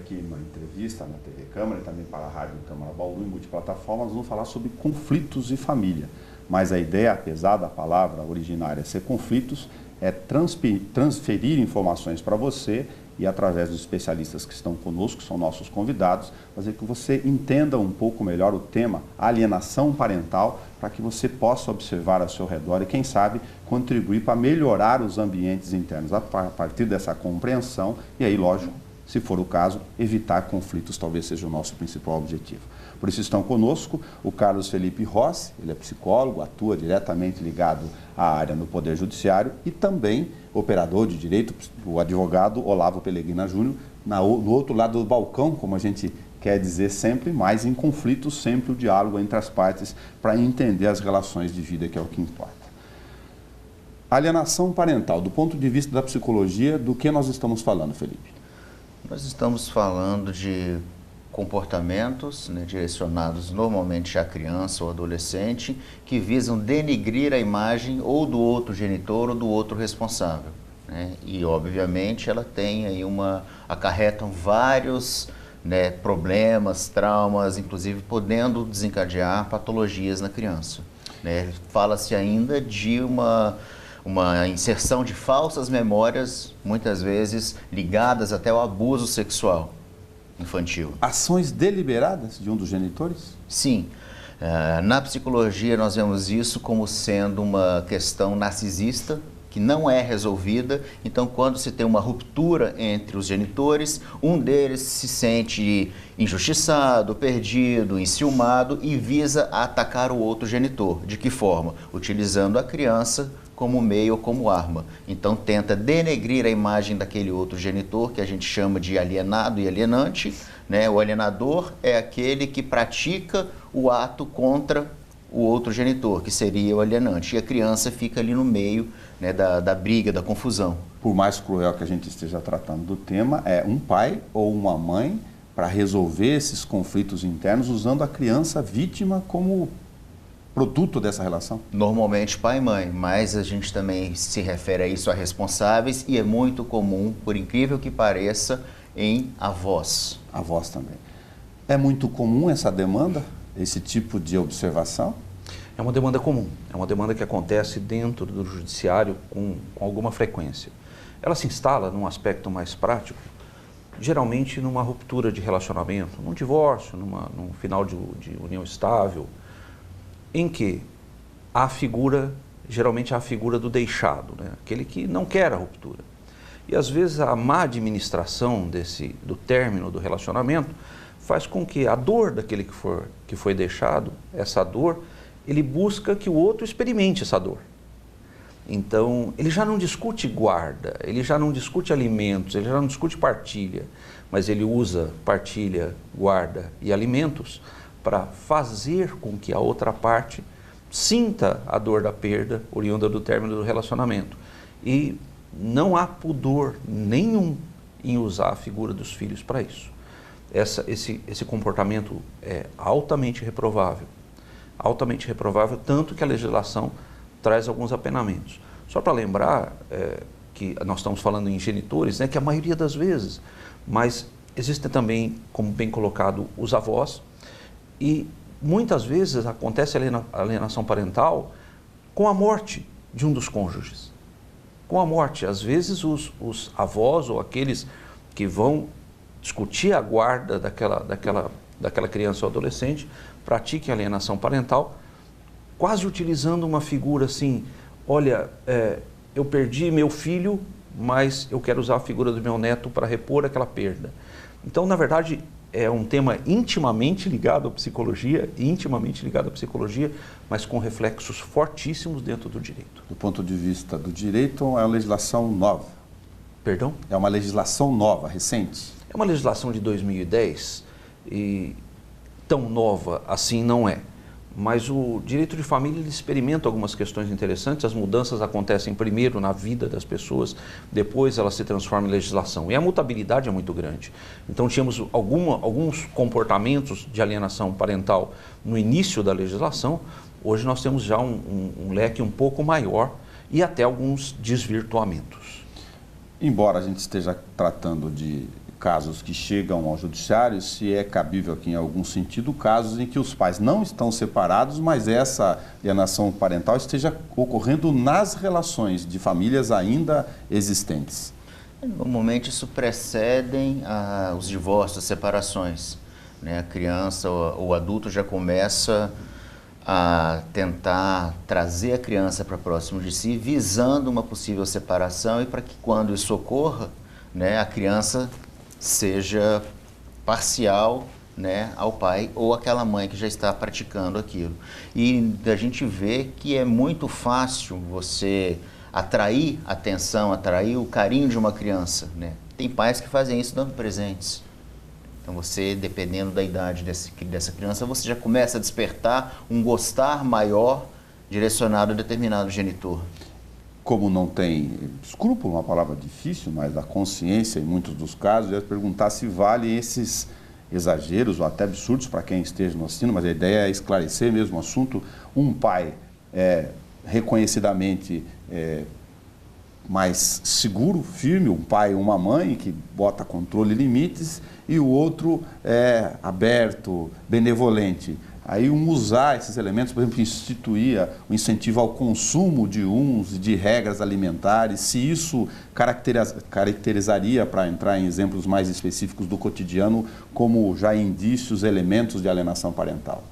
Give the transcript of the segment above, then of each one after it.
aqui numa entrevista na TV Câmara e também para a Rádio Câmara Bauru, em multiplataforma, nós vamos falar sobre conflitos e família. Mas a ideia, apesar da palavra originária ser conflitos, é transferir informações para você e através dos especialistas que estão conosco, que são nossos convidados, fazer que você entenda um pouco melhor o tema alienação parental, para que você possa observar ao seu redor e, quem sabe, contribuir para melhorar os ambientes internos a partir dessa compreensão e aí, lógico, se for o caso, evitar conflitos talvez seja o nosso principal objetivo. Por isso estão conosco o Carlos Felipe Rossi, ele é psicólogo, atua diretamente ligado à área no Poder Judiciário e também operador de direito, o advogado Olavo Pellegrina Júnior, no outro lado do balcão, como a gente quer dizer sempre, mas em conflitos sempre o diálogo entre as partes para entender as relações de vida, que é o que importa. Alienação parental, do ponto de vista da psicologia, do que nós estamos falando, Felipe? Nós estamos falando de comportamentos, né, direcionados normalmente à criança ou adolescente, que visam denigrir a imagem ou do outro genitor ou do outro responsável, né? E, obviamente, ela tem aí acarretam vários, né, problemas, traumas, inclusive podendo desencadear patologias na criança, né? Fala-se ainda de uma inserção de falsas memórias, muitas vezes ligadas até ao abuso sexual infantil. Ações deliberadas de um dos genitores? Sim. Na psicologia nós vemos isso como sendo uma questão narcisista, que não é resolvida. Então, quando se tem uma ruptura entre os genitores, um deles se sente injustiçado, perdido, enciumado e visa atacar o outro genitor. De que forma? Utilizando a criança como meio ou como arma. Então, tenta denegrir a imagem daquele outro genitor, que a gente chama de alienado e alienante, né? O alienador é aquele que pratica o ato contra o outro genitor, que seria o alienante. E a criança fica ali no meio, né, da briga, da confusão. Por mais cruel que a gente esteja tratando do tema, é um pai ou uma mãe para resolver esses conflitos internos usando a criança vítima como produto dessa relação? Normalmente pai e mãe, mas a gente também se refere a isso a responsáveis e é muito comum, por incrível que pareça, em avós. Avós também. É muito comum essa demanda, esse tipo de observação? É uma demanda comum, é uma demanda que acontece dentro do judiciário com alguma frequência. Ela se instala num aspecto mais prático, geralmente numa ruptura de relacionamento, num divórcio, num final de união estável, em que a figura, geralmente a figura do deixado, né? Aquele que não quer a ruptura. E às vezes a má administração do término do relacionamento faz com que a dor daquele que foi deixado, essa dor, ele busca que o outro experimente essa dor. Então, ele já não discute guarda, ele já não discute alimentos, ele já não discute partilha, mas ele usa partilha, guarda e alimentos para fazer com que a outra parte sinta a dor da perda oriunda do término do relacionamento. E não há pudor nenhum em usar a figura dos filhos para isso. Esse comportamento é altamente reprovável, tanto que a legislação traz alguns apenamentos. Só para lembrar que nós estamos falando em genitores, né, que a maioria das vezes, mas existem também, como bem colocado, os avós, e muitas vezes acontece a alienação parental com a morte de um dos cônjuges. Com a morte, às vezes os avós ou aqueles que vão discutir a guarda daquela criança ou adolescente pratiquem alienação parental, quase utilizando uma figura assim, olha, eu perdi meu filho, mas eu quero usar a figura do meu neto para repor aquela perda. Então, na verdade, é um tema intimamente ligado à psicologia, mas com reflexos fortíssimos dentro do direito. Do ponto de vista do direito, é uma legislação nova. Perdão? É uma legislação nova, recente. É uma legislação de 2010 e tão nova assim não é. Mas o direito de família ele experimenta algumas questões interessantes. As mudanças acontecem primeiro na vida das pessoas, depois elas se transformam em legislação. E a mutabilidade é muito grande. Então tínhamos alguns comportamentos de alienação parental no início da legislação. Hoje nós temos já um leque um pouco maior e até alguns desvirtuamentos. Embora a gente esteja tratando de casos que chegam ao judiciário, se é cabível aqui em algum sentido casos em que os pais não estão separados, mas essa alienação parental esteja ocorrendo nas relações de famílias ainda existentes. Normalmente isso precedem os divórcios, as separações, né? A criança ou o adulto já começa a tentar trazer a criança para próximo de si, visando uma possível separação, e para que quando isso ocorra, né, a criança seja parcial, né, ao pai ou àquela mãe que já está praticando aquilo. E a gente vê que é muito fácil você atrair a atenção, atrair o carinho de uma criança, né? Tem pais que fazem isso dando presentes. Então você, dependendo da idade dessa criança, você já começa a despertar um gostar maior direcionado a determinado genitor. Como não tem escrúpulo, uma palavra difícil, mas a consciência em muitos dos casos, eu ia perguntar se vale esses exageros ou até absurdos para quem esteja nos assistindo, mas a ideia é esclarecer mesmo o assunto. Um pai reconhecidamente mais seguro, firme, um pai e uma mãe que bota controle e limites, e o outro é aberto, benevolente. Aí usar esses elementos, por exemplo, instituir o incentivo ao consumo de uns, de regras alimentares, se isso caracterizaria, para entrar em exemplos mais específicos do cotidiano, como já indícios, elementos de alienação parental.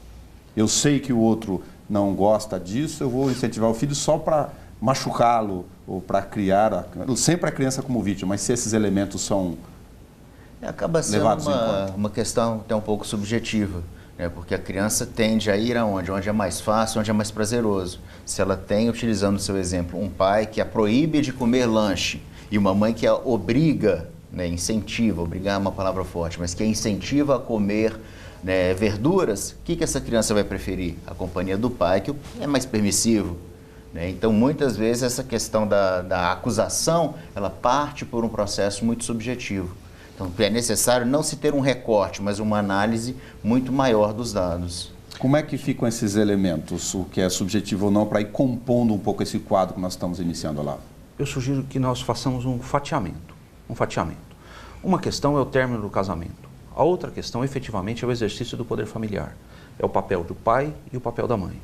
Eu sei que o outro não gosta disso, eu vou incentivar o filho só para machucá-lo ou para criar, sempre a criança como vítima, mas se esses elementos são acaba sendo uma questão até um pouco subjetiva, né? Porque a criança tende a ir aonde? Onde é mais fácil, onde é mais prazeroso. Se ela tem, utilizando o seu exemplo, um pai que a proíbe de comer lanche e uma mãe que a obriga, né, incentiva, obrigar é uma palavra forte, mas que a incentiva a comer, né, verduras, o que essa criança vai preferir? A companhia do pai, que é mais permissivo. Então, muitas vezes, essa questão da acusação, ela parte por um processo muito subjetivo. Então, é necessário não se ter um recorte, mas uma análise muito maior dos dados. Como é que ficam esses elementos, o que é subjetivo ou não, para ir compondo um pouco esse quadro que nós estamos iniciando lá? Eu sugiro que nós façamos um fatiamento. Uma questão é o término do casamento. A outra questão, efetivamente, é o exercício do poder familiar. É o papel do pai e o papel da mãe.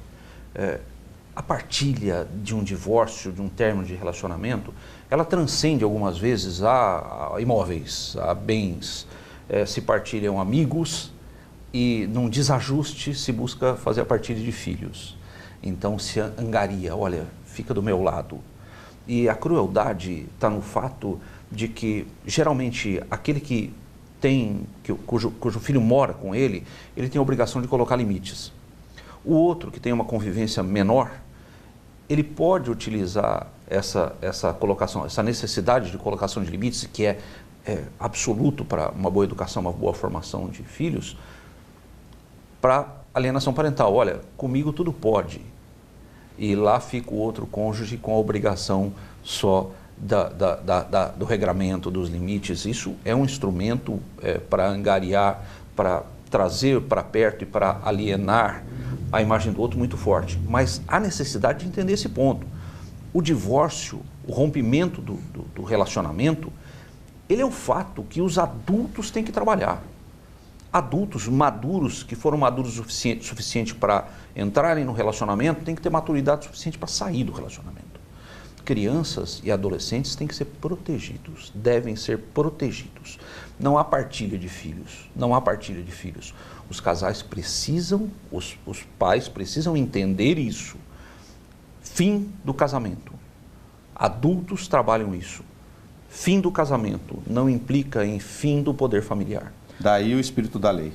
A partilha de um divórcio, de um término de relacionamento, ela transcende algumas vezes a imóveis, a bens. Se partilham amigos e num desajuste se busca fazer a partilha de filhos. Então se angaria, olha, fica do meu lado. E a crueldade está no fato de que geralmente aquele que tem, cujo filho mora com ele tem a obrigação de colocar limites. O outro, que tem uma convivência menor, ele pode utilizar essa colocação, essa necessidade de colocação de limites, que é absoluto para uma boa educação, uma boa formação de filhos, para alienação parental. Olha, comigo tudo pode. E lá fica o outro cônjuge com a obrigação só do regramento, dos limites. Isso é um instrumento para angariar, para trazer para perto e para alienar a imagem do outro muito forte. Mas há necessidade de entender esse ponto. O divórcio, o rompimento do relacionamento, ele é um fato que os adultos têm que trabalhar. Adultos maduros, que foram maduros o suficiente para entrarem no relacionamento, têm que ter maturidade suficiente para sair do relacionamento. Crianças e adolescentes têm que ser protegidos, devem ser protegidos. Não há partilha de filhos, não há partilha de filhos. Os casais precisam, os pais precisam entender isso. Fim do casamento. Adultos trabalham isso. Fim do casamento não implica em fim do poder familiar. Daí o espírito da lei.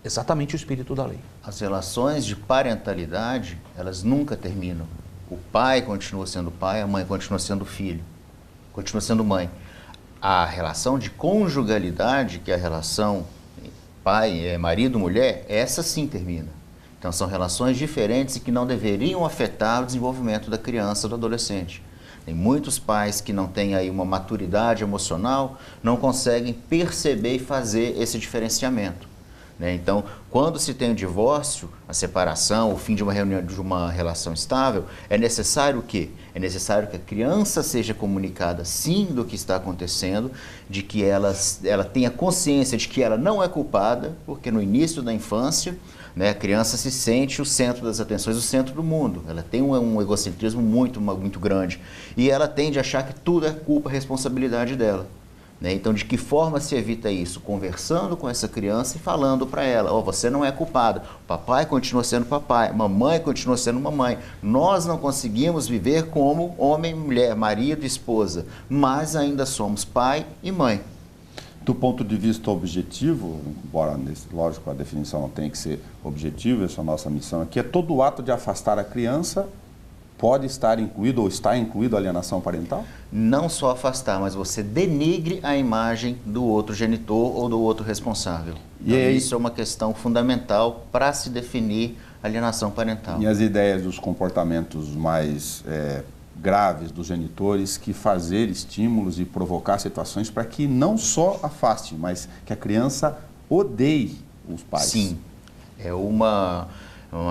Exatamente o espírito da lei. As relações de parentalidade, elas nunca terminam. O pai continua sendo pai, a mãe continua sendo filho, continua sendo mãe. A relação de conjugalidade, que é a relação pai, marido, mulher, essa sim termina. Então são relações diferentes e que não deveriam afetar o desenvolvimento da criança, do adolescente. Tem muitos pais que não têm aí uma maturidade emocional, não conseguem perceber e fazer esse diferenciamento. né? Então, quando se tem o divórcio, a separação, o fim de uma relação estável, é necessário o quê? É necessário que a criança seja comunicada, sim, do que está acontecendo, de que ela tenha consciência de que ela não é culpada, porque no início da infância, né, a criança se sente o centro das atenções, o centro do mundo. Ela tem um egocentrismo muito grande. E ela tende a achar que tudo é culpa, responsabilidade dela. Né? Então, de que forma se evita isso? Conversando com essa criança e falando para ela, você não é culpada, o papai continua sendo papai, mamãe continua sendo mamãe. Nós não conseguimos viver como homem e mulher, marido e esposa, mas ainda somos pai e mãe. Do ponto de vista objetivo, embora, lógico, a definição não tem que ser objetiva, essa é a nossa missão aqui, é todo ato de afastar a criança pode estar incluído ou está incluído a alienação parental? Não só afastar, mas você denigre a imagem do outro genitor ou do outro responsável. Então, isso é uma questão fundamental para se definir alienação parental. E as ideias dos comportamentos mais graves dos genitores, que fazer estímulos e provocar situações para que não só afaste, mas que a criança odeie os pais. Sim, é uma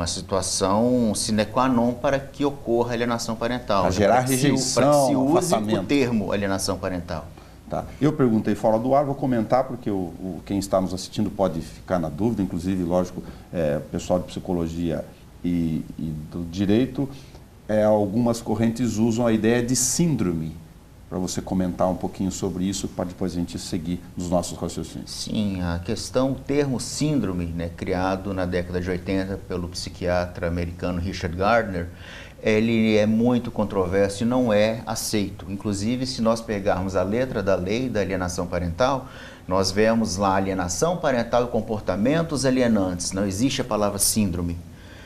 situação sine qua non para que ocorra a alienação parental. Para gerar rejeição, para que se use afastamento. O termo alienação parental. Tá. Eu perguntei fora do ar, vou comentar porque quem está nos assistindo pode ficar na dúvida, inclusive, lógico, o pessoal de psicologia e do direito, algumas correntes usam a ideia de síndrome, para você comentar um pouquinho sobre isso, para depois a gente seguir nos nossos raciocínios. Sim, o termo síndrome, né, criado na década de 80 pelo psiquiatra americano Richard Gardner, ele é muito controverso e não é aceito. Inclusive, se nós pegarmos a letra da lei da alienação parental, nós vemos lá alienação parental e comportamentos alienantes, não existe a palavra síndrome.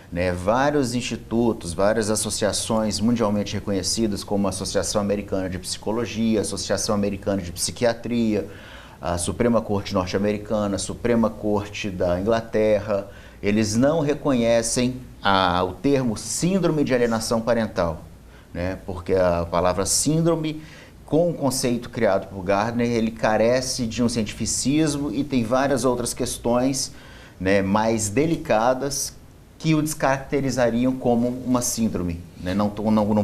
Né, vários institutos, várias associações mundialmente reconhecidas, como a Associação Americana de Psicologia, a Associação Americana de Psiquiatria, a Suprema Corte Norte-Americana, a Suprema Corte da Inglaterra, eles não reconhecem o termo síndrome de alienação parental, né, porque a palavra síndrome, com o conceito criado por Gardner, ele carece de um cientificismo e tem várias outras questões, né, mais delicadas que o descaracterizariam como uma síndrome, né? Não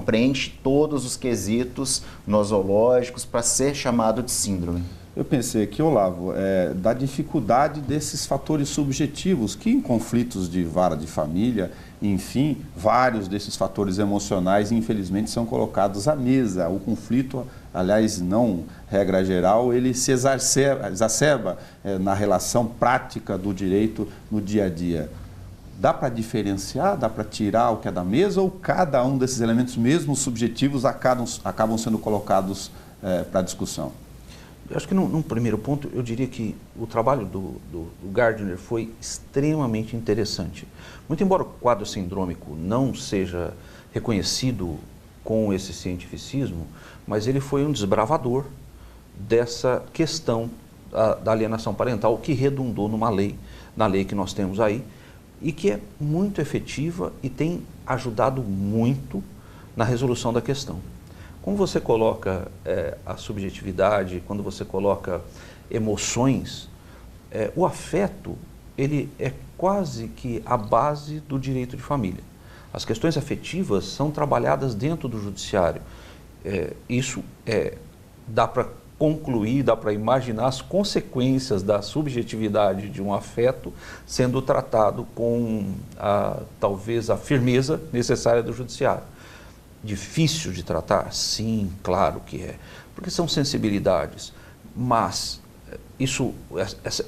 preenche todos os quesitos nosológicos para ser chamado de síndrome. Eu pensei aqui, Olavo, da dificuldade desses fatores subjetivos que em conflitos de vara de família, enfim, vários desses fatores emocionais, infelizmente, são colocados à mesa. O conflito, aliás, não regra geral, ele se exacerba na relação prática do direito no dia a dia. Dá para diferenciar, dá para tirar o que é da mesa ou cada um desses elementos, mesmo subjetivos, acabam sendo colocados para discussão? Eu acho que num primeiro ponto, eu diria que o trabalho do Gardner foi extremamente interessante. Muito embora o quadro sindrômico não seja reconhecido com esse cientificismo, mas ele foi um desbravador dessa questão da alienação parental, que redundou na lei que nós temos aí, e que é muito efetiva e tem ajudado muito na resolução da questão. Quando você coloca a subjetividade, quando você coloca emoções, o afeto, ele é quase que a base do direito de família. As questões afetivas são trabalhadas dentro do judiciário. Isso dá para concluir, dá para imaginar as consequências da subjetividade de um afeto sendo tratado com talvez a firmeza necessária do judiciário. Difícil de tratar? Sim, claro que é, porque são sensibilidades, mas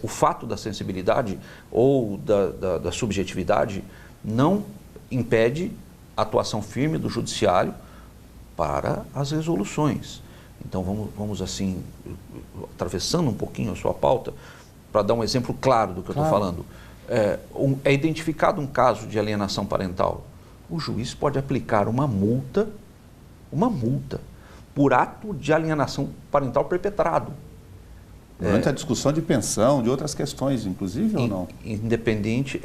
o fato da sensibilidade ou da subjetividade não impede a atuação firme do judiciário para as resoluções. Então vamos assim, atravessando um pouquinho a sua pauta, para dar um exemplo claro do que eu estou falando. É identificado um caso de alienação parental, o juiz pode aplicar uma multa por ato de alienação parental perpetrado. Durante a discussão de pensão, de outras questões, inclusive, ou não? Independente,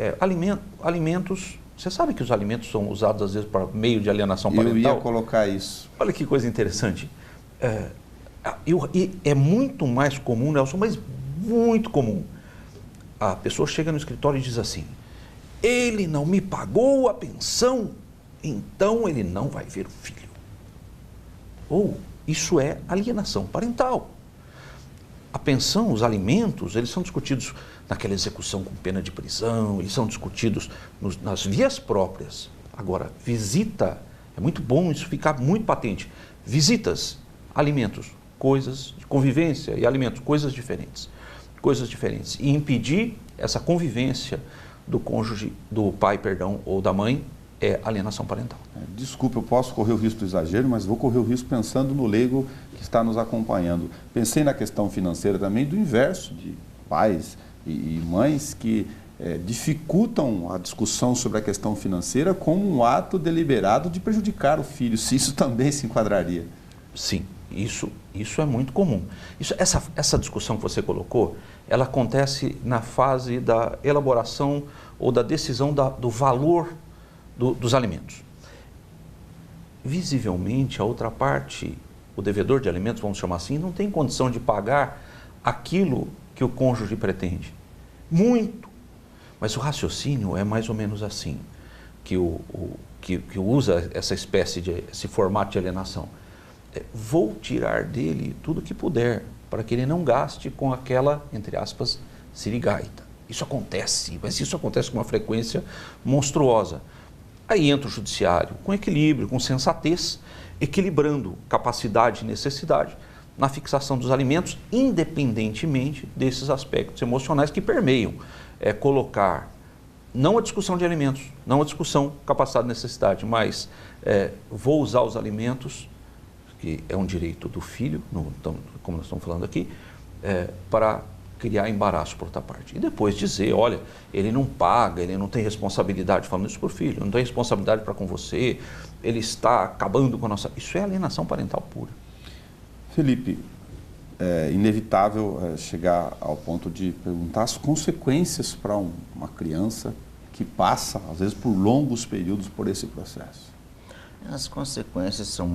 alimentos, você sabe que os alimentos são usados às vezes para meio de alienação parental? Eu ia colocar isso. Olha que coisa interessante. É muito mais comum, Nelson, mas muito comum, a pessoa chega no escritório e diz assim: ele não me pagou a pensão, então ele não vai ver o filho. Ou isso é alienação parental. A pensão, os alimentos, eles são discutidos naquela execução com pena de prisão, eles são discutidos nas vias próprias. Agora, visita, é muito bom isso ficar muito patente. Visitas, alimentos, coisas de convivência, e alimentos, coisas diferentes. Coisas diferentes. E impedir essa convivência do cônjuge, do pai, perdão, ou da mãe, é alienação parental. Desculpa, eu posso correr o risco do exagero, mas vou correr o risco pensando no leigo que está nos acompanhando. Pensei na questão financeira também do inverso, de pais e mães que dificultam a discussão sobre a questão financeira como um ato deliberado de prejudicar o filho, se isso também se enquadraria. Sim, isso é muito comum. Essa discussão que você colocou, ela acontece na fase da elaboração ou da decisão do valor dos alimentos. Visivelmente, a outra parte, o devedor de alimentos, vamos chamar assim, não tem condição de pagar aquilo que o cônjuge pretende. Muito. Mas o raciocínio é mais ou menos assim, que usa essa espécie de, esse formato de alienação. Vou tirar dele tudo que puder, para que ele não gaste com aquela, entre aspas, sirigaita. Isso acontece, mas isso acontece com uma frequência monstruosa. Aí entra o judiciário com equilíbrio, com sensatez, equilibrando capacidade e necessidade na fixação dos alimentos, independentemente desses aspectos emocionais que permeiam. Colocar, não a discussão de alimentos, não a discussão capacidade e necessidade, mas vou usar os alimentos, que é um direito do filho, como nós estamos falando aqui, para criar embaraço por outra parte. E depois dizer, olha, ele não paga, ele não tem responsabilidade, falando isso para o filho, não tem responsabilidade para com você, ele está acabando com a nossa... Isso é alienação parental pura. Felipe, é inevitável chegar ao ponto de perguntar as consequências para uma criança que passa, às vezes, por longos períodos por esse processo. As consequências são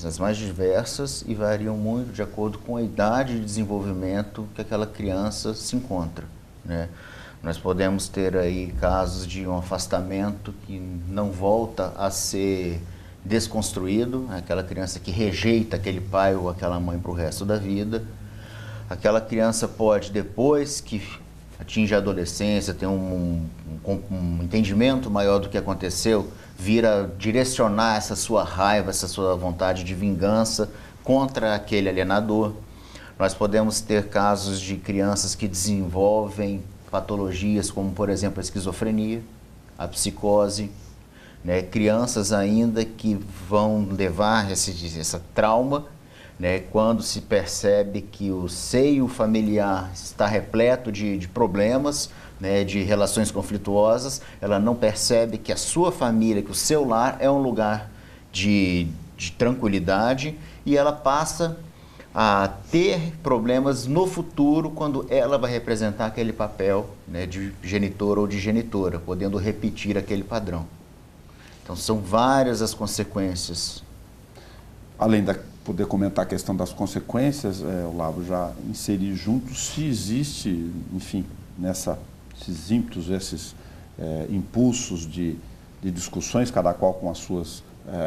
as mais diversas e variam muito de acordo com a idade de desenvolvimento que aquela criança se encontra, né? Nós podemos ter aí casos de um afastamento que não volta a ser desconstruído, aquela criança que rejeita aquele pai ou aquela mãe para o resto da vida. Aquela criança pode, depois que atinge a adolescência, ter um entendimento maior do que aconteceu, vir a direcionar essa sua raiva, essa sua vontade de vingança contra aquele alienador. Nós podemos ter casos de crianças que desenvolvem patologias como, por exemplo, a esquizofrenia, a psicose, né? Crianças ainda que vão levar essa trauma, né? Quando se percebe que o seio familiar está repleto de problemas, né? De relações conflituosas, ela não percebe que a sua família, que o seu lar é um lugar de tranquilidade, e ela passa a ter problemas no futuro quando ela vai representar aquele papel, né? De genitor ou de genitora, podendo repetir aquele padrão. Então, são várias as consequências. Além de poder comentar a questão das consequências, Olavo, já inserir junto se existe, enfim, esses ímpetos, esses impulsos de discussões, cada qual com as suas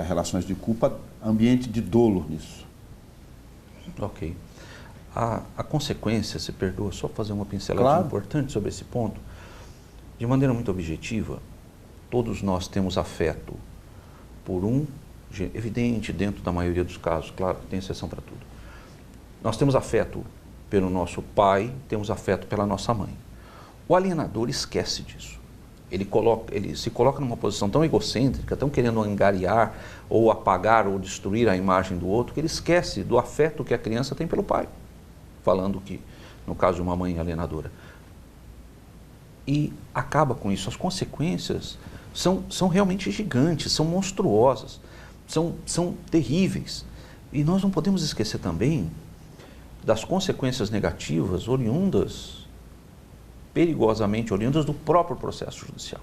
relações de culpa, ambiente de dolo nisso. Ok. A consequência, se perdoa, só fazer uma pincelada importante sobre esse ponto. De maneira muito objetiva, todos nós temos afeto por evidente dentro da maioria dos casos, claro que tem exceção para tudo. Nós temos afeto pelo nosso pai, temos afeto pela nossa mãe. O alienador esquece disso. Ele se coloca numa posição tão egocêntrica, tão querendo angariar ou apagar ou destruir a imagem do outro, que ele esquece do afeto que a criança tem pelo pai. Falando que, no caso de uma mãe alienadora. E acaba com isso. As consequências são realmente gigantes, são monstruosas, são terríveis. E nós não podemos esquecer também das consequências negativas perigosamente oriundas do próprio processo judicial.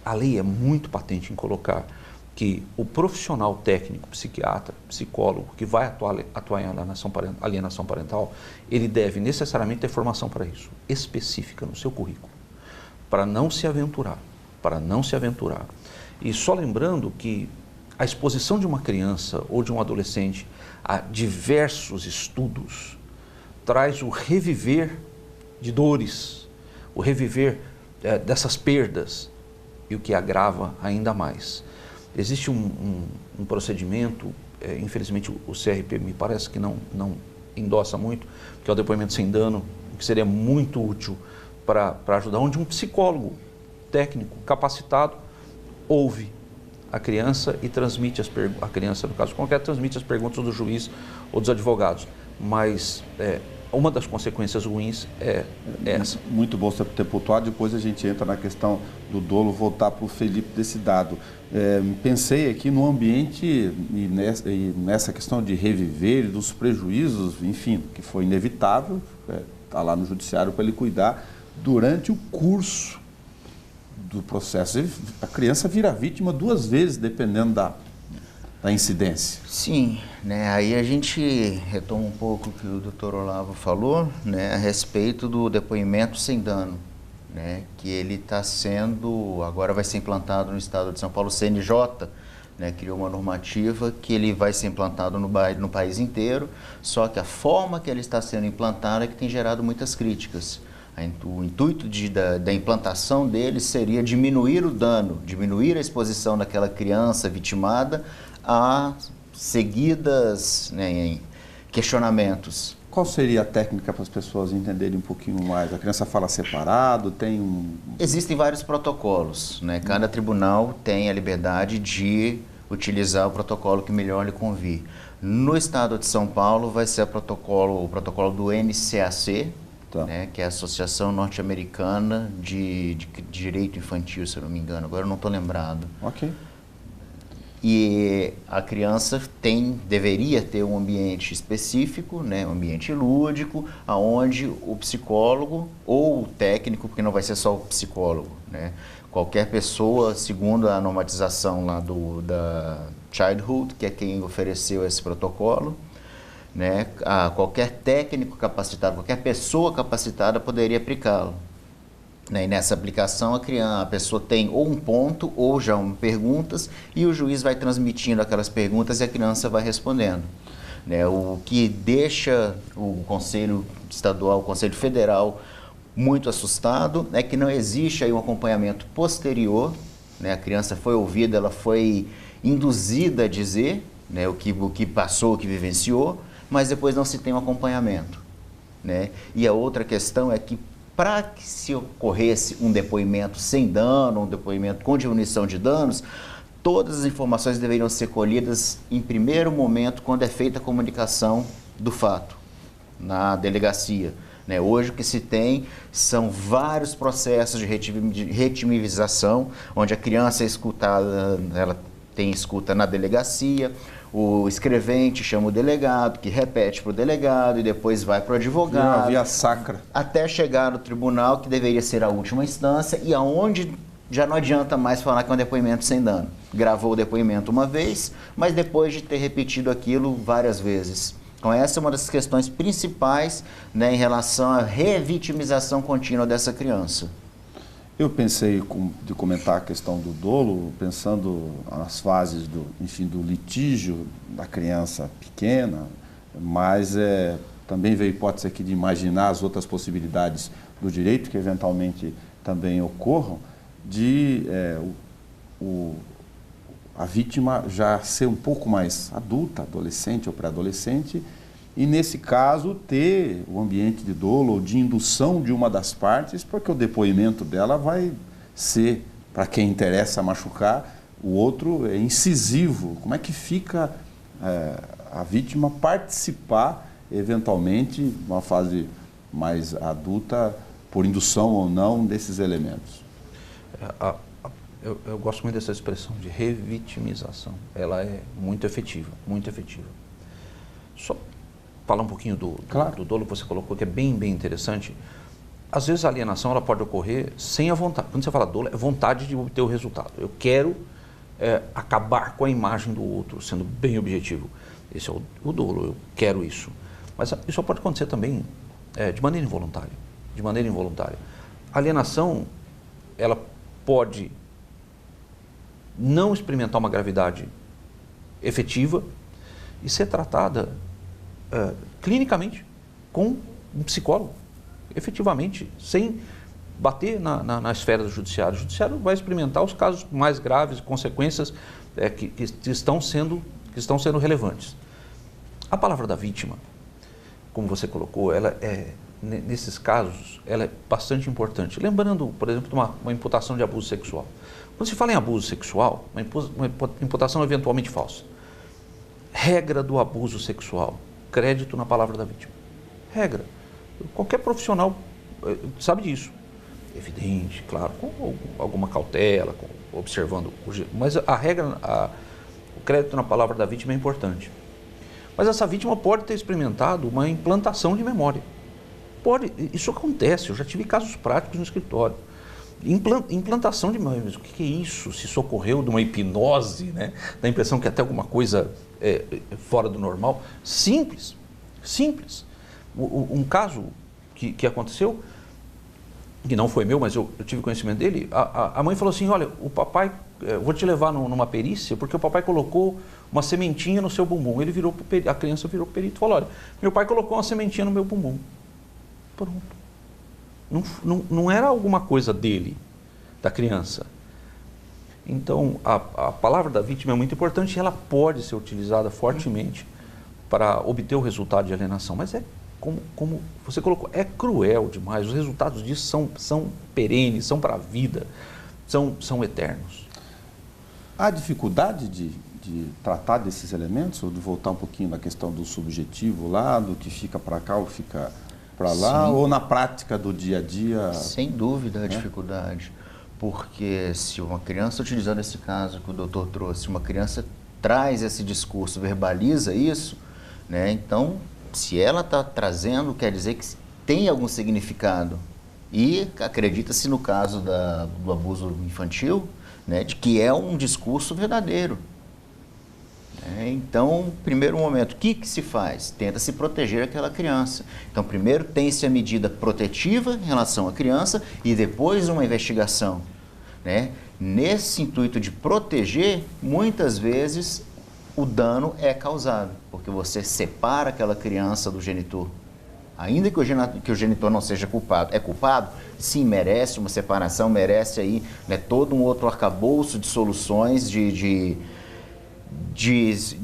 A lei é muito patente em colocar que o profissional técnico, psiquiatra, psicólogo, que vai atuar em alienação parental, ele deve necessariamente ter formação para isso, específica no seu currículo, para não se aventurar, E só lembrando que a exposição de uma criança ou de um adolescente a diversos estudos traz o reviver de dores, o reviver dessas perdas, e o que agrava ainda mais. Existe um procedimento, infelizmente o CRP me parece que não endossa muito, que é o depoimento sem dano, que seria muito útil para ajudar, onde um psicólogo técnico capacitado ouve a criança e transmite a criança, no caso concreto, transmite as perguntas do juiz ou dos advogados. Mas uma das consequências ruins é essa. Muito bom você ter pontuado. Depois a gente entra na questão do dolo, voltar para o Felipe desse dado. Pensei aqui no ambiente e nessa questão de reviver e dos prejuízos, enfim, que foi inevitável, está lá no judiciário para ele cuidar durante o curso do processo. A criança vira vítima 2 vezes, dependendo da incidência. Sim, né? Aí a gente retoma um pouco o que o Dr. Olavo falou, né, a respeito do depoimento sem dano, né, que ele está sendo, agora vai ser implantado no estado de São Paulo, o CNJ, né, criou uma normativa que ele vai ser implantado no país inteiro, só que a forma que ele está sendo implantado é que tem gerado muitas críticas. O intuito da implantação dele seria diminuir o dano, diminuir a exposição daquela criança vitimada a seguidas, né, questionamentos. Qual seria a técnica para as pessoas entenderem um pouquinho mais? A criança fala separado, tem um... Existem vários protocolos, né? Cada tribunal tem a liberdade de utilizar o protocolo que melhor lhe convir. No estado de São Paulo vai ser o protocolo do NCAC, tá, né, que é a Associação Norte-Americana de Direito Infantil, se eu não me engano, agora eu não estou lembrado. Ok. E a criança deveria ter um ambiente específico, né, um ambiente lúdico, onde o psicólogo ou o técnico, porque não vai ser só o psicólogo, né, qualquer pessoa, segundo a normatização lá da Childhood, que é quem ofereceu esse protocolo, né, qualquer técnico capacitado, qualquer pessoa capacitada poderia aplicá-lo. E nessa aplicação a pessoa tem ou um ponto ou já perguntas e o juiz vai transmitindo aquelas perguntas e a criança vai respondendo. O que deixa o Conselho Estadual, o Conselho Federal muito assustado é que não existe aí um acompanhamento posterior, né? A criança foi ouvida, ela foi induzida a dizer, né, o que passou, o que vivenciou, mas depois não se tem um acompanhamento, né? E a outra questão é que para que se ocorresse um depoimento sem dano, um depoimento com diminuição de danos, todas as informações deveriam ser colhidas em primeiro momento, quando é feita a comunicação do fato, na delegacia. Hoje o que se tem são vários processos de retimização, onde a criança é escutada, ela tem escuta na delegacia, o escrevente chama o delegado, que repete para o delegado e depois vai para o advogado. Via sacra. Até chegar no tribunal, que deveria ser a última instância, e aonde já não adianta mais falar que é um depoimento sem dano. Gravou o depoimento uma vez, mas depois de ter repetido aquilo várias vezes. Então essa é uma das questões principais, né, em relação à revitimização contínua dessa criança. Eu pensei de comentar a questão do dolo, pensando nas fases do litígio da criança pequena, mas também veio a hipótese aqui de imaginar as outras possibilidades do direito que eventualmente também ocorram, de a vítima já ser um pouco mais adulta, adolescente ou pré-adolescente, e nesse caso ter o ambiente de dolo ou de indução de uma das partes, porque o depoimento dela vai ser, para quem interessa machucar, o outro é incisivo. Como é que fica a vítima participar, eventualmente, numa fase mais adulta, por indução ou não, desses elementos? Eu gosto muito dessa expressão de revitimização. Ela é muito efetiva, muito efetiva. Só falar um pouquinho do dolo que você colocou, que é bem interessante. Às vezes a alienação ela pode ocorrer sem a vontade. Quando você fala dolo, é vontade de obter o resultado. Eu quero acabar com a imagem do outro, sendo bem objetivo. Esse é o dolo, eu quero isso. Mas isso pode acontecer também de maneira involuntária. De maneira involuntária. A alienação, ela pode não experimentar uma gravidade efetiva e ser tratada clinicamente com um psicólogo, efetivamente, sem bater na esfera do judiciário. O judiciário vai experimentar os casos mais graves, consequências que estão sendo relevantes. A palavra da vítima, como você colocou, ela nesses casos, ela é bastante importante. Lembrando, por exemplo, de uma imputação de abuso sexual. Quando se fala em abuso sexual, uma imputação eventualmente falsa. Regra do abuso sexual, crédito na palavra da vítima. Regra. Qualquer profissional sabe disso. Evidente, claro, com alguma cautela, observando. Mas a regra, o crédito na palavra da vítima é importante. Mas essa vítima pode ter experimentado uma implantação de memória. Pode, isso acontece, eu já tive casos práticos no escritório. Implantação de memória, mas o que é isso? Se socorreu de uma hipnose, né? Dá a impressão que até alguma coisa fora do normal. Simples. Um caso que aconteceu, que não foi meu, mas eu tive conhecimento dele, a mãe falou assim, olha, o papai, eu vou te levar numa perícia, porque o papai colocou uma sementinha no seu bumbum. A criança virou pro perito e falou, olha, meu pai colocou uma sementinha no meu bumbum. Pronto. Não era alguma coisa dele, da criança. Então, a palavra da vítima é muito importante e ela pode ser utilizada fortemente para obter o resultado de alienação, mas como você colocou, é cruel demais. Os resultados disso são perenes, são para a vida, são eternos. Há dificuldade de tratar desses elementos, ou de voltar um pouquinho na questão do subjetivo lá, do que fica para cá ou fica para lá, sim, ou na prática do dia a dia? Sem dúvida a dificuldade, porque se uma criança, utilizando esse caso que o doutor trouxe, uma criança traz esse discurso, verbaliza isso, né? Então, se ela está trazendo, quer dizer que tem algum significado. E acredita-se no caso do abuso infantil, né, de que é um discurso verdadeiro. Então, primeiro momento, o que se faz? Tenta se proteger aquela criança. Então, primeiro tem-se a medida protetiva em relação à criança e depois uma investigação. Né? Nesse intuito de proteger, muitas vezes o dano é causado, porque você separa aquela criança do genitor. Ainda que o genitor não seja culpado, é culpado? Sim, merece uma separação, merece aí, né, todo um outro arcabouço de soluções, de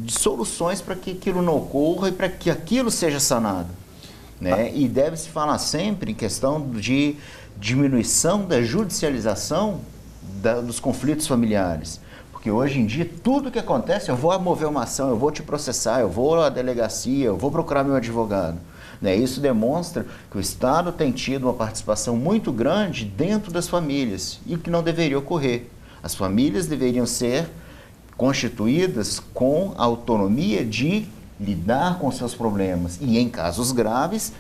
soluções para que aquilo não ocorra e para que aquilo seja sanado. Né? E deve-se falar sempre em questão de diminuição da judicialização dos conflitos familiares. Porque hoje em dia, tudo que acontece, eu vou mover uma ação, eu vou te processar, eu vou à delegacia, eu vou procurar meu advogado. Né? Isso demonstra que o Estado tem tido uma participação muito grande dentro das famílias e que não deveria ocorrer. As famílias deveriam ser constituídas com a autonomia de lidar com seus problemas e, em casos graves,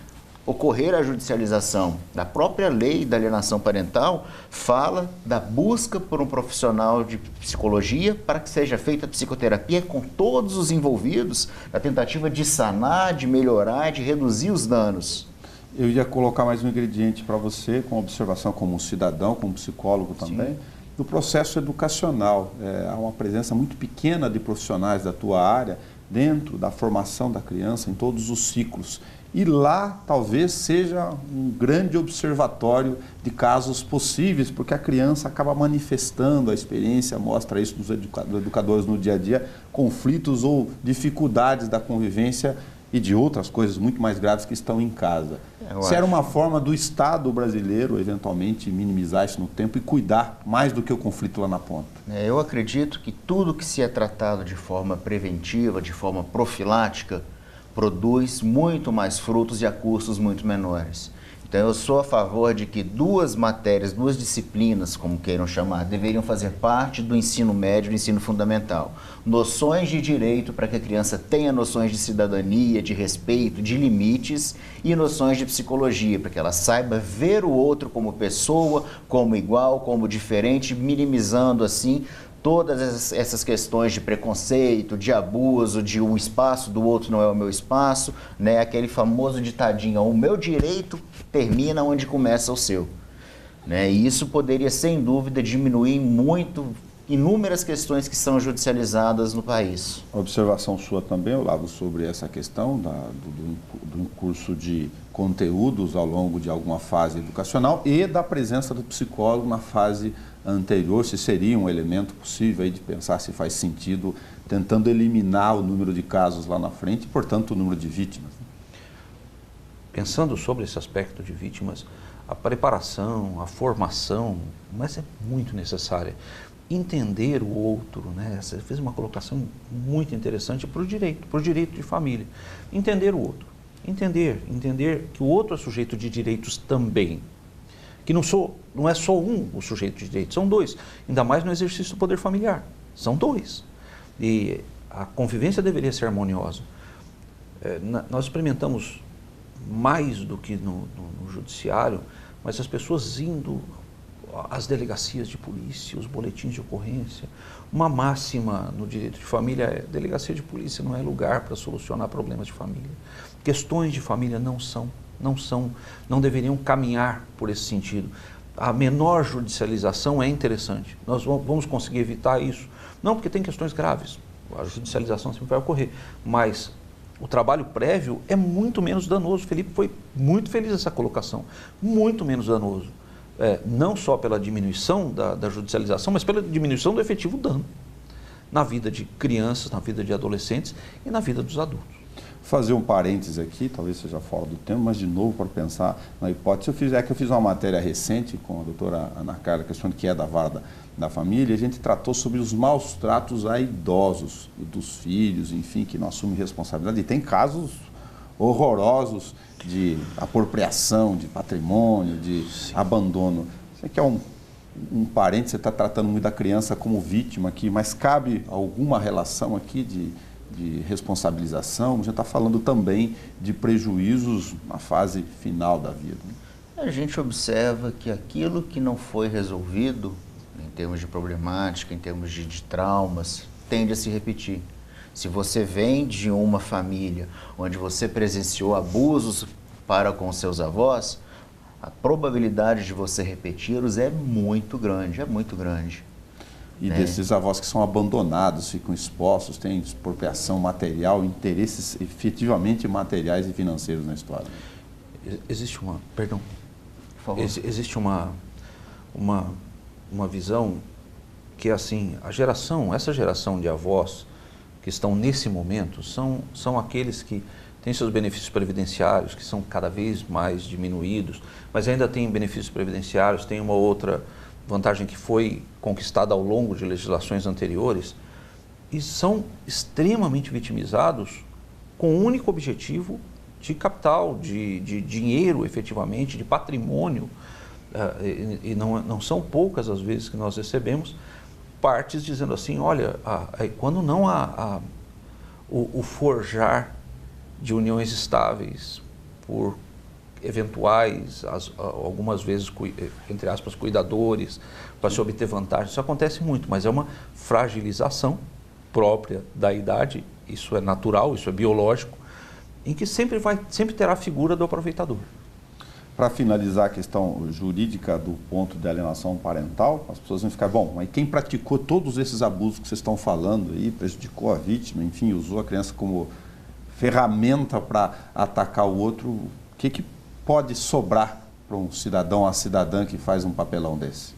ocorrer a judicialização. Da própria lei da alienação parental fala da busca por um profissional de psicologia para que seja feita a psicoterapia com todos os envolvidos na tentativa de sanar, de melhorar, de reduzir os danos. Eu ia colocar mais um ingrediente para você, com observação como cidadão, como psicólogo também. Sim. Do processo educacional. Há uma presença muito pequena de profissionais da tua área dentro da formação da criança em todos os ciclos. E lá talvez seja um grande observatório de casos possíveis, porque a criança acaba manifestando, a experiência mostra isso dos educadores no dia a dia, conflitos ou dificuldades da convivência e de outras coisas muito mais graves que estão em casa. Se era uma forma do Estado brasileiro, eventualmente, minimizar isso no tempo e cuidar mais do que o conflito lá na ponta. Eu acredito que tudo que se é tratado de forma preventiva, de forma profilática, produz muito mais frutos e a custos muito menores. Então, eu sou a favor de que duas matérias, duas disciplinas, como queiram chamar, deveriam fazer parte do ensino médio, do ensino fundamental. Noções de direito, para que a criança tenha noções de cidadania, de respeito, de limites, e noções de psicologia, para que ela saiba ver o outro como pessoa, como igual, como diferente, minimizando, assim, todas essas questões de preconceito, de abuso, de o espaço do outro não é o meu espaço, né? Aquele famoso ditadinho, o meu direito termina onde começa o seu. Né? E isso poderia, sem dúvida, diminuir muito inúmeras questões que são judicializadas no país. Observação sua também, Olavo, sobre essa questão do curso de conteúdos ao longo de alguma fase educacional e da presença do psicólogo na fase anterior, se seria um elemento possível aí de pensar se faz sentido, tentando eliminar o número de casos lá na frente e, portanto, o número de vítimas. Pensando sobre esse aspecto de vítimas, a preparação, a formação, mas é muito necessária. Entender o outro, né? Você fez uma colocação muito interessante para o direito de família. Entender o outro. Entender que o outro é sujeito de direitos também. Que não é só um o sujeito de direitos, são dois. Ainda mais no exercício do poder familiar. São dois. E a convivência deveria ser harmoniosa. Nós experimentamos mais do que no judiciário, mas as pessoas indo às delegacias de polícia, os boletins de ocorrência. Uma máxima no direito de família é: delegacia de polícia não é lugar para solucionar problemas de família. Questões de família não deveriam caminhar por esse sentido. A menor judicialização é interessante. Nós vamos conseguir evitar isso. Não porque tem questões graves, a judicialização sempre vai ocorrer, mas o trabalho prévio é muito menos danoso. O Felipe foi muito feliz nessa colocação, muito menos danoso. Não só pela diminuição da judicialização, mas pela diminuição do efetivo dano na vida de crianças, na vida de adolescentes e na vida dos adultos. Fazer um parênteses aqui, talvez seja fora do tema, mas de novo para pensar na hipótese, eu fiz uma matéria recente com a doutora Ana Carla, questão que é da vara da família, a gente tratou sobre os maus tratos a idosos e dos filhos, enfim, que não assumem responsabilidade. E tem casos horrorosos de apropriação de patrimônio, de abandono. Isso aqui é um parênteses, você está tratando muito da criança como vítima aqui, mas cabe alguma relação aqui de responsabilização? A gente está falando também de prejuízos na fase final da vida. A gente observa que aquilo que não foi resolvido, em termos de problemática, em termos de traumas, tende a se repetir. Se você vem de uma família onde você presenciou abusos para com seus avós, a probabilidade de você repeti-los é muito grande, E desses avós que são abandonados, ficam expostos, têm expropriação material, interesses efetivamente materiais e financeiros na história. Existe uma visão que, assim, essa geração de avós que estão nesse momento são aqueles que têm seus benefícios previdenciários, que são cada vez mais diminuídos, mas ainda têm benefícios previdenciários, tem uma outra vantagem que foi conquistada ao longo de legislações anteriores, e são extremamente vitimizados com o único objetivo de capital, de dinheiro efetivamente, de patrimônio, e não são poucas as vezes que nós recebemos partes dizendo assim: olha, quando não há o forjar de uniões estáveis por eventuais, algumas vezes, entre aspas, cuidadores, para se obter vantagem. Isso acontece muito, mas é uma fragilização própria da idade, isso é natural, isso é biológico, em que sempre terá a figura do aproveitador. Para finalizar a questão jurídica do ponto de alienação parental, as pessoas vão ficar: bom, mas quem praticou todos esses abusos que vocês estão falando aí, prejudicou a vítima, enfim, usou a criança como ferramenta para atacar o outro, o que pode sobrar para um cidadão ou uma cidadã que faz um papelão desse?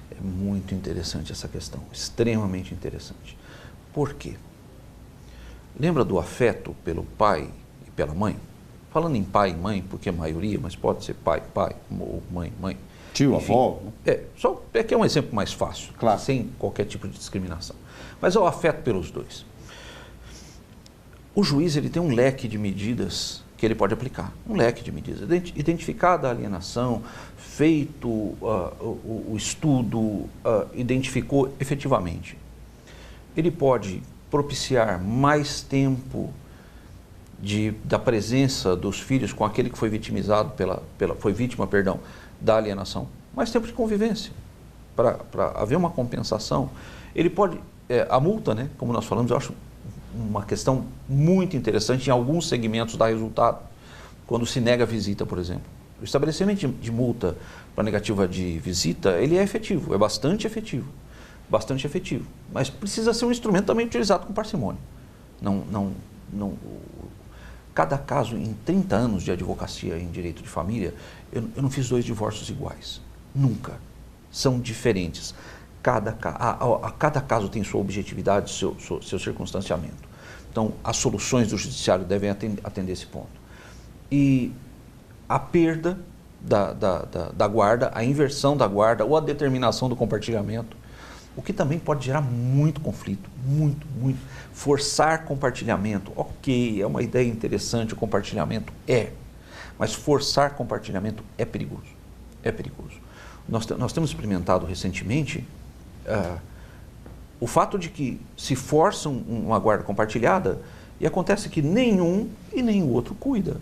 É muito interessante essa questão, extremamente interessante. Por quê? Lembra do afeto pelo pai e pela mãe? Falando em pai e mãe, porque é maioria, mas pode ser pai, ou mãe. Tio, enfim, avó? Só que é um exemplo mais fácil, claro, sem qualquer tipo de discriminação. Mas é o afeto pelos dois. O juiz ele tem um leque de medidas que ele pode aplicar. Um leque de medidas. Identificada a alienação, feito o estudo, identificou efetivamente. Ele pode propiciar mais tempo da presença dos filhos com aquele que foi vitimizado foi vítima da alienação. Mais tempo de convivência. para haver uma compensação, ele pode, a multa, né, como nós falamos, eu acho uma questão muito interessante, em alguns segmentos dá resultado, quando se nega a visita, por exemplo. O estabelecimento de multa para negativa de visita, ele é efetivo, é bastante efetivo, mas precisa ser um instrumento também utilizado com parcimônia. Cada caso, em 30 anos de advocacia em direito de família, eu não fiz 2 divórcios iguais, nunca, são diferentes. Cada caso tem sua objetividade, seu circunstanciamento. Então, as soluções do judiciário devem atender esse ponto. E a perda da guarda, a inversão da guarda ou a determinação do compartilhamento, o que também pode gerar muito conflito, muito. Forçar compartilhamento, ok, é uma ideia interessante, o compartilhamento mas forçar compartilhamento é perigoso, Nós temos experimentado recentemente o fato de que se força uma guarda compartilhada e acontece que nenhum e nem o outro cuida.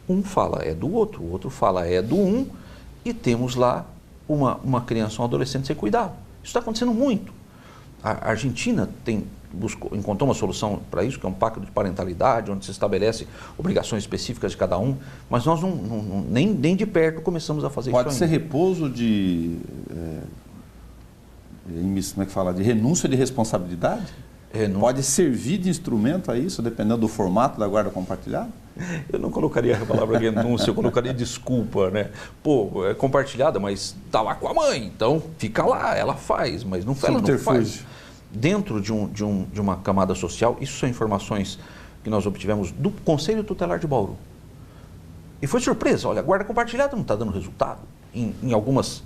Um fala é do outro, o outro fala é do um, e temos lá uma criança ou um adolescente sem cuidado. Isso está acontecendo muito. A Argentina encontrou uma solução para isso, que é um pacto de parentalidade, onde se estabelece obrigações específicas de cada um, mas nós nem de perto começamos a fazer isso ainda. Pode ser repouso de... como é que fala? De renúncia de responsabilidade? Pode servir de instrumento a isso, dependendo do formato da guarda compartilhada? Eu não colocaria a palavra renúncia, eu colocaria desculpa, né? Pô, é compartilhada, mas tá lá com a mãe, então fica lá, ela faz, mas ela não faz. Dentro de uma camada social, isso são informações que nós obtivemos do Conselho Tutelar de Bauru. E foi surpresa, olha, a guarda compartilhada não está dando resultado em algumas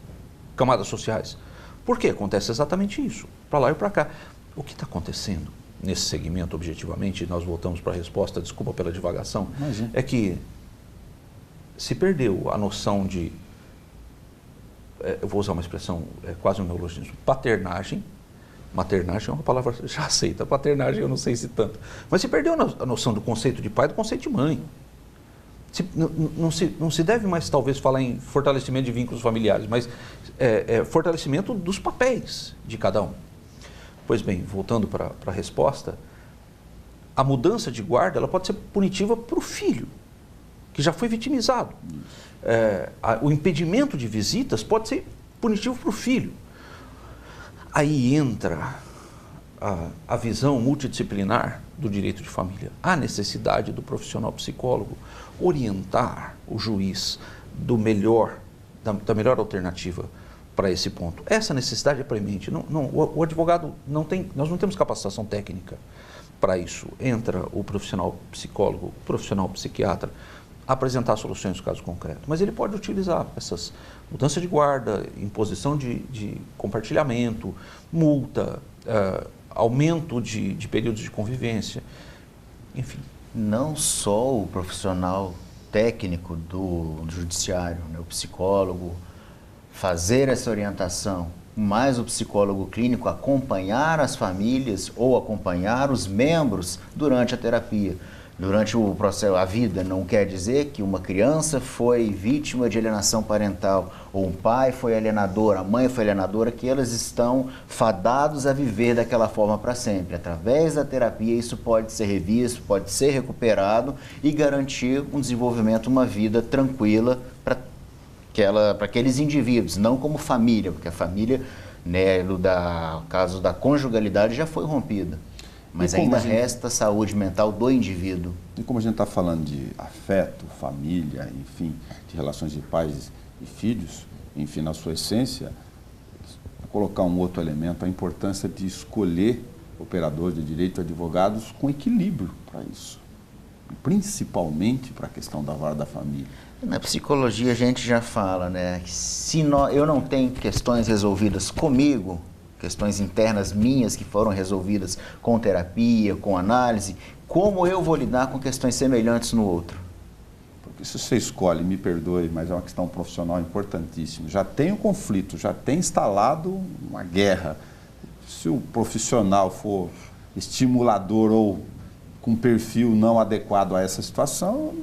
camadas sociais. Por quê? Acontece exatamente isso, para lá e para cá. O que está acontecendo nesse segmento, objetivamente, nós voltamos para a resposta, desculpa pela divagação, é que se perdeu a noção de, eu vou usar uma expressão, quase um neologismo, paternagem. Maternagem é uma palavra já aceita, paternagem eu não sei se tanto, mas se perdeu a noção do conceito de pai e do conceito de mãe. Não se deve mais, talvez, falar em fortalecimento de vínculos familiares, mas fortalecimento dos papéis de cada um. Pois bem, voltando para a resposta, a mudança de guarda ela pode ser punitiva para o filho, que já foi vitimizado. O impedimento de visitas pode ser punitivo para o filho. Aí entra a visão multidisciplinar do direito de família. Há necessidade do profissional psicólogo orientar o juiz da melhor alternativa para esse ponto. Essa necessidade é premente. O advogado nós não temos capacitação técnica para isso. Entra o profissional psicólogo, o profissional psiquiatra, apresentar soluções no caso concreto. Mas ele pode utilizar essas mudanças de guarda, imposição de compartilhamento, multa, aumento de períodos de convivência, enfim. Não só o profissional técnico do judiciário, né, o psicólogo, fazer essa orientação, mas o psicólogo clínico acompanhar as famílias ou acompanhar os membros durante a terapia. Durante o processo, a vida não quer dizer que uma criança foi vítima de alienação parental, ou um pai foi alienador, a mãe foi alienadora, que elas estão fadados a viver daquela forma para sempre. Através da terapia isso pode ser revisto, pode ser recuperado e garantir um desenvolvimento, uma vida tranquila para aqueles indivíduos, não como família, porque a família, né, no caso da conjugalidade, já foi rompida. Mas ainda resta a saúde mental do indivíduo. E como a gente está falando de afeto, família, enfim, de relações de pais e filhos, enfim, na sua essência, vou colocar um outro elemento, a importância de escolher operadores de direito, advogados com equilíbrio para isso, principalmente para a questão da vara da família. Na psicologia a gente já fala, né, que se eu não tenho questões resolvidas comigo, questões internas minhas que foram resolvidas com terapia, com análise, como eu vou lidar com questões semelhantes no outro? Porque se você escolhe, me perdoe, mas é uma questão profissional importantíssima, já tem um conflito, já tem instalado uma guerra. Se o profissional for estimulador ou com perfil não adequado a essa situação,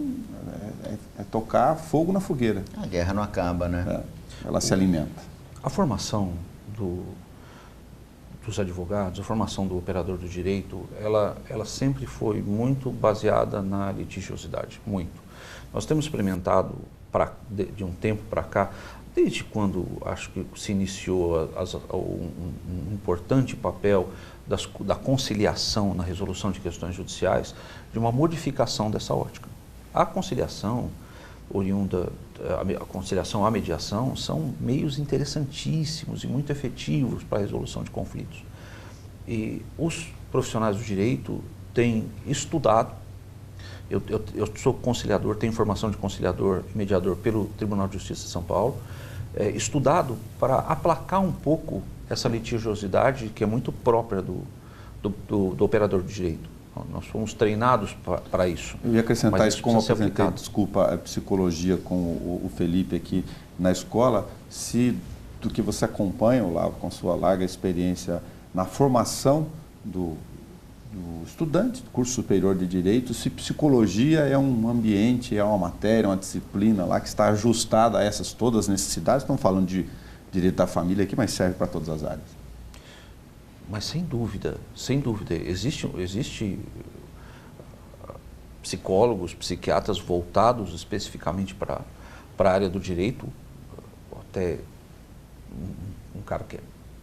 é tocar fogo na fogueira. A guerra não acaba, né? Ela se alimenta. A formação dos advogados, a formação do operador do direito, ela sempre foi muito baseada na litigiosidade, muito. Nós temos experimentado de um tempo para cá, desde quando acho que se iniciou um importante papel da conciliação na resolução de questões judiciais, de uma modificação dessa ótica. A conciliação oriunda, a conciliação, a mediação, são meios interessantíssimos e muito efetivos para a resolução de conflitos. E os profissionais do direito têm estudado. Eu sou conciliador, tenho formação de conciliador e mediador pelo Tribunal de Justiça de São Paulo, estudado para aplacar um pouco essa litigiosidade que é muito própria do operador do direito. Nós fomos treinados para isso. Eu ia acrescentar isso, como apresentei, desculpa, a psicologia com o Felipe aqui na escola, se do que você acompanha, Olavo, com sua larga experiência na formação do estudante do curso superior de Direito, se psicologia é um ambiente, é uma matéria, uma disciplina lá que está ajustada a essas todas as necessidades. Estamos falando de direito da família aqui, mas serve para todas as áreas. Mas sem dúvida, existe psicólogos, psiquiatras voltados especificamente para a área do direito, até um cara que é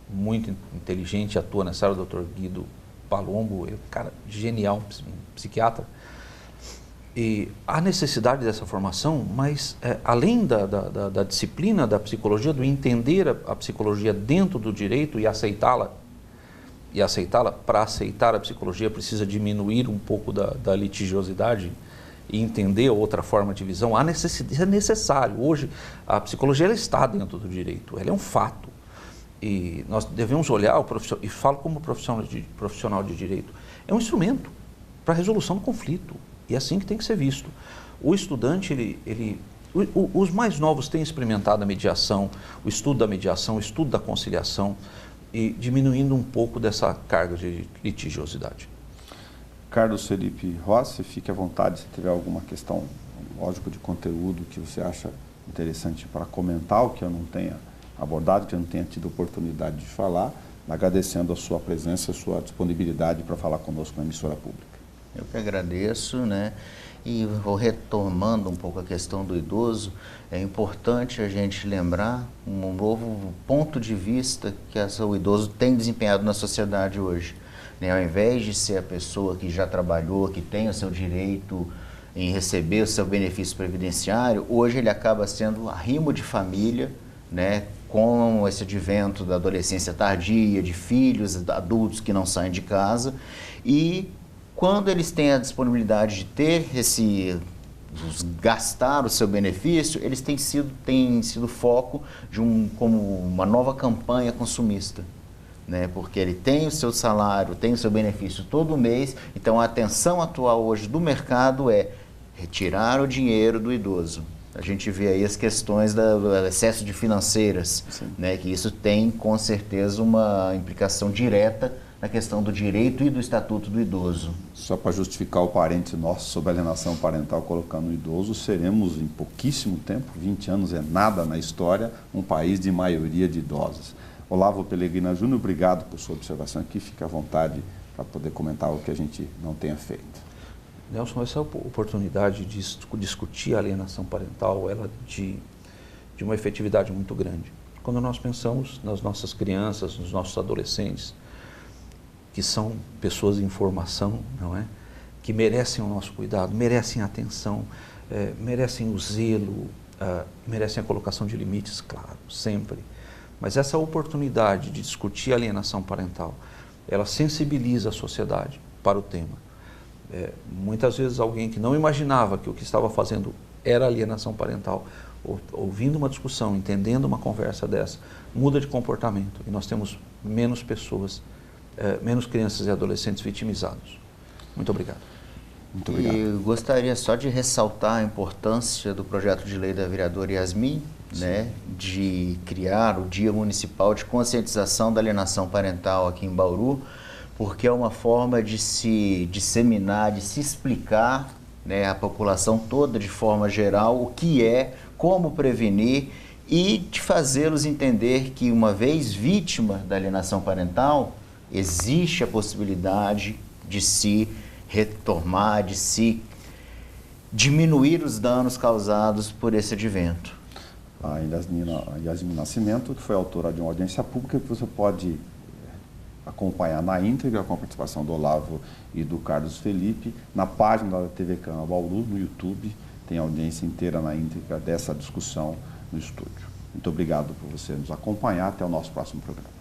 muito inteligente, atua nessa área, o Dr. Guido Palombo, é um cara genial, um psiquiatra. E há necessidade dessa formação, mas além da disciplina da psicologia, do entender a psicologia dentro do direito e aceitá-la, para aceitar a psicologia precisa diminuir um pouco da litigiosidade e entender outra forma de visão. É necessário. Hoje, a psicologia ela está dentro do direito, ela é um fato. E nós devemos olhar, e falo como profissional de direito, é um instrumento para a resolução do conflito. E é assim que tem que ser visto. O estudante, os mais novos têm experimentado a mediação, o estudo da mediação, o estudo da conciliação, e diminuindo um pouco dessa carga de litigiosidade. Carlos Felipe Rossi, fique à vontade se tiver alguma questão, lógico, de conteúdo que você acha interessante para comentar, o que eu não tenha abordado, que eu não tenha tido oportunidade de falar, agradecendo a sua presença, a sua disponibilidade para falar conosco na emissora pública. Eu que agradeço, né? E vou retomando um pouco a questão do idoso. É importante a gente lembrar um novo ponto de vista que o idoso tem desempenhado na sociedade hoje, né? Ao invés de ser a pessoa que já trabalhou, que tem o seu direito em receber o seu benefício previdenciário, hoje ele acaba sendo arrimo de família, né? Com esse advento da adolescência tardia, de filhos, adultos que não saem de casa, e quando eles têm a disponibilidade de ter gastar o seu benefício, eles têm sido foco de como uma nova campanha consumista, né? Porque ele tem o seu salário, tem o seu benefício todo mês, então a atenção atual hoje do mercado é retirar o dinheiro do idoso. A gente vê aí as questões do excesso de financeiras, né? Que isso tem com certeza uma implicação direta na questão do direito e do estatuto do idoso. Só para justificar o parente nosso sobre alienação parental colocando o idoso, seremos em pouquíssimo tempo, 20 anos é nada na história, um país de maioria de idosos. Olavo Pelegrina Júnior, obrigado por sua observação aqui, fique à vontade para poder comentar o que a gente não tenha feito. Nelson, essa oportunidade de discutir a alienação parental, ela de uma efetividade muito grande. Quando nós pensamos nas nossas crianças, nos nossos adolescentes, que são pessoas em formação, não é? Que merecem o nosso cuidado, merecem a atenção, merecem o zelo, merecem a colocação de limites, claro, sempre. Mas essa oportunidade de discutir a alienação parental, ela sensibiliza a sociedade para o tema. Muitas vezes alguém que não imaginava que o que estava fazendo era alienação parental, ouvindo uma discussão, entendendo uma conversa dessa, muda de comportamento e nós temos menos pessoas, menos crianças e adolescentes vitimizados. Muito obrigado. Muito obrigado. E gostaria só de ressaltar a importância do projeto de lei da vereadora Yasmin, né, de criar o Dia Municipal de Conscientização da Alienação Parental aqui em Bauru, porque é uma forma de se disseminar, de se explicar, né, à população toda de forma geral o que é, como prevenir e de fazê-los entender que, uma vez vítima da alienação parental, existe a possibilidade de se retomar, de se diminuir os danos causados por esse advento. A Yasmin Nascimento, que foi autora de uma audiência pública, que você pode acompanhar na íntegra, com a participação do Olavo e do Carlos Felipe, na página da TV Câmara Bauru, no YouTube, tem a audiência inteira na íntegra dessa discussão no estúdio. Muito obrigado por você nos acompanhar. Até o nosso próximo programa.